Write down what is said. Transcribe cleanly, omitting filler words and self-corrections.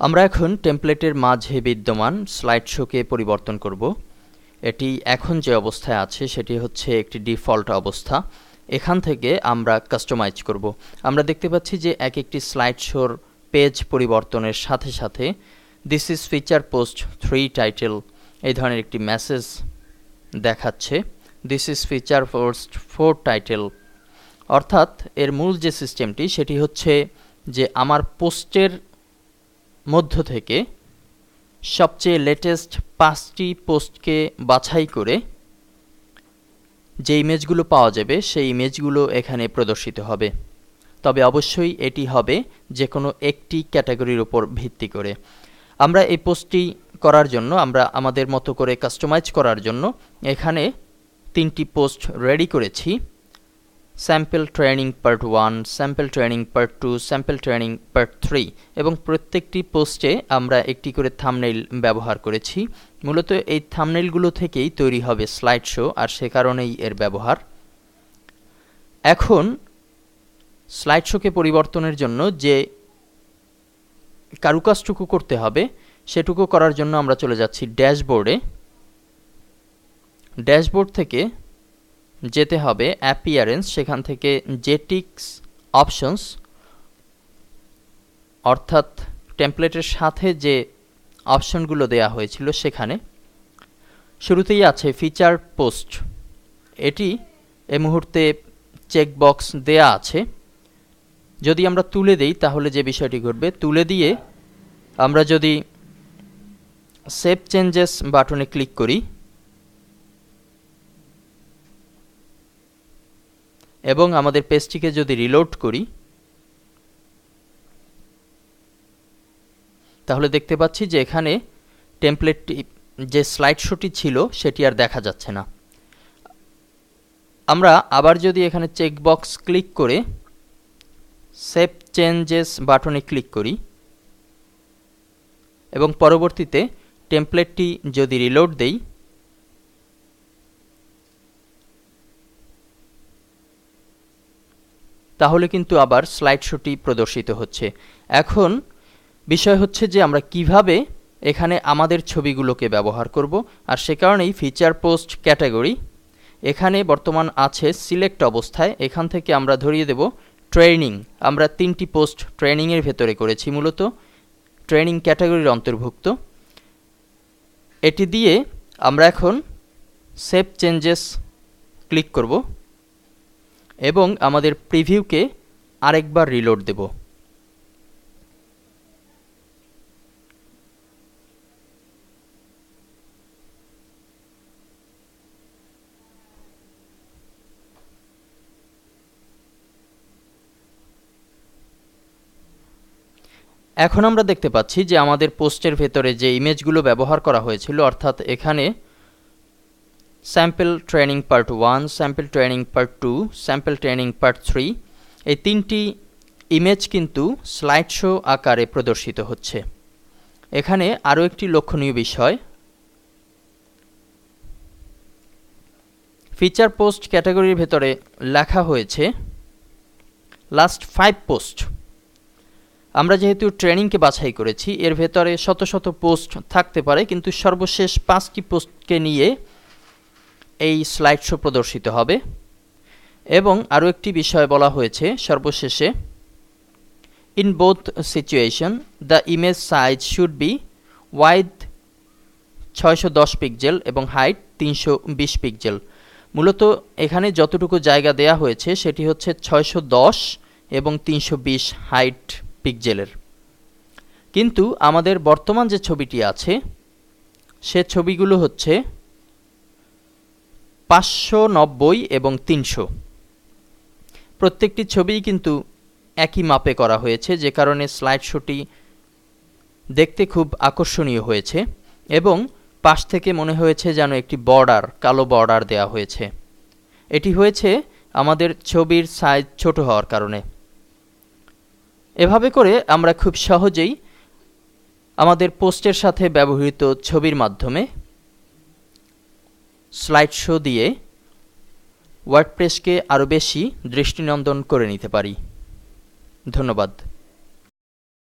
আমরা এখন টেমপ্লেটের মাঝে বিদ্যমান স্লাইড শোকে পরিবর্তন করব। এটি এখন যে অবস্থায় আছে সেটি হচ্ছে একটি ডিফল্ট অবস্থা। এখান থেকে আমরা কাস্টমাইজ করব। আমরা দেখতে পাচ্ছি যে এক একটি স্লাইড শোর পেজ পরিবর্তনের সাথে সাথে this is feature post 3 title এই ধরনের একটি মেসেজ দেখাচ্ছে। This is feature post 4 title, অর্থাৎ এর মূল যে সিস্টেমটি সেটি হচ্ছে যে আমার পোস্টের মধ্য থেকে সবচেয়ে লেটেস্ট 5টি পোস্টকে বাছাই করে যে ইমেজগুলো পাওয়া যাবে সেই ইমেজগুলো এখানে প্রদর্শিত হবে। তবে অবশ্যই এটি হবে যে কোনো একটি ক্যাটাগরির উপর ভিত্তি করে। আমরা এই পোস্টটি করার জন্য আমরা আমাদের মতো করে কাস্টমাইজ করার জন্য এখানে 3টি পোস্ট রেডি করেছি। Sample training part 1, sample training part 2, sample training part 3 এবং প্রত্যেকটি পোস্টে আমরা একটি করে থাম্বনেইল ব্যবহার করেছি। মূলত এই থাম্বনেইলগুলো থেকেই তৈরি হবে স্লাইড শো, আর সে কারণেই এর ব্যবহার। এখন স্লাইড শোকে পরিবর্তনের জন্য যে কারুকাজটুকু করতে হবে সেটুকু করার জন্য আমরা চলে যাচ্ছি ড্যাশবোর্ডে। ড্যাশবোর্ড থেকে যেতে হবে অ্যাপিয়ারেন্স, সেখান থেকে জেটিক্স অপশনস, অর্থাৎ টেমপ্লেটের সাথে যে অপশনগুলো দেয়া হয়েছিল সেখানে শুরুতেই আছে ফিচার পোস্ট। এটি এই মুহূর্তে চেকবক্স দেয়া আছে। যদি আমরা তুলে দেই তাহলে যে বিষয়টি ঘটবে, তুলে দিয়ে আমরা যদি সেভ চেঞ্জেস বাটনে ক্লিক করি এবং আমাদের পেজটিকে যদি রিলোড করি তাহলে দেখতে পাচ্ছি যে এখানে টেমপ্লেটটি যে স্লাইড শোটি ছিল সেটি আর দেখা যাচ্ছে না। আমরা আবার যদি এখানে চেকবক্স ক্লিক করে সেভ চেঞ্জেস বাটনে ক্লিক করি এবং পরবর্তীতে টেমপ্লেটটি যদি রিলোড দেই তাহলে কিন্তু আবার স্লাইড শোটি প্রদর্শিত হচ্ছে। এখন বিষয় হচ্ছে যে আমরা কিভাবে এখানে আমাদের ছবিগুলোকে ব্যবহার করব, আর সে কারণেই ফিচার পোস্ট ক্যাটাগরি এখানে বর্তমান আছে সিলেক্ট অবস্থায়। এখান থেকে আমরা ধরিয়ে দেব ট্রেনিং। আমরা 3টি পোস্ট ট্রেনিংয়ের ভেতরে করেছি, মূলত ট্রেনিং ক্যাটাগরির অন্তর্ভুক্ত। এটি দিয়ে আমরা এখন সেভ চেঞ্জেস ক্লিক করব এবং আমাদের প্রিভিউকে আরেকবার রিলোড দেব। এখন আমরা দেখতে পাচ্ছি যে আমাদের পোস্টের ভেতরে যে ইমেজগুলো ব্যবহার করা হয়েছিল, অর্থাৎ এখানে sample training part 1, sample training part 2, sample training part 3 এই 3টি ইমেজ কিন্তু স্লাইড শো আকারে প্রদর্শিত হচ্ছে। এখানে আরও একটি লক্ষণীয় বিষয়, ফিচার পোস্ট ক্যাটাগরির ভেতরে লেখা হয়েছে লাস্ট 5 পোস্ট। আমরা যেহেতু ট্রেনিংকে বাছাই করেছি, এর ভেতরে শত শত পোস্ট থাকতে পারে, কিন্তু সর্বশেষ 5টি পোস্টকে নিয়ে এই স্লাইড শো প্রদর্শিত হবে। এবং আরও একটি বিষয় বলা হয়েছে সর্বশেষে, in both situation the image size should be wide 610 pixel এবং হাইট 320 পিক্সেল। মূলত এখানে যতটুকু জায়গা দেয়া হয়েছে সেটি হচ্ছে 610 এবং 320 হাইট পিক্সেলের। কিন্তু আমাদের বর্তমান যে ছবিটি আছে সে ছবিগুলো হচ্ছে 590 এবং 300। প্রত্যেকটি ছবিই কিন্তু একই মাপে করা হয়েছে, যে কারণে স্লাইড শোটি দেখতে খুব আকর্ষণীয় হয়েছে এবং পাশ থেকে মনে হয়েছে যেন একটি বর্ডার, কালো বর্ডার দেয়া হয়েছে। এটি হয়েছে আমাদের ছবির সাইজ ছোট হওয়ার কারণে। এভাবে করে আমরা খুব সহজেই আমাদের পোস্টের সাথে ব্যবহৃত ছবির মাধ্যমে স্লাইড শো দিয়ে ওয়ার্ডপ্রেসকে আরও বেশি দৃষ্টিনন্দন করে নিতে পারি। ধন্যবাদ।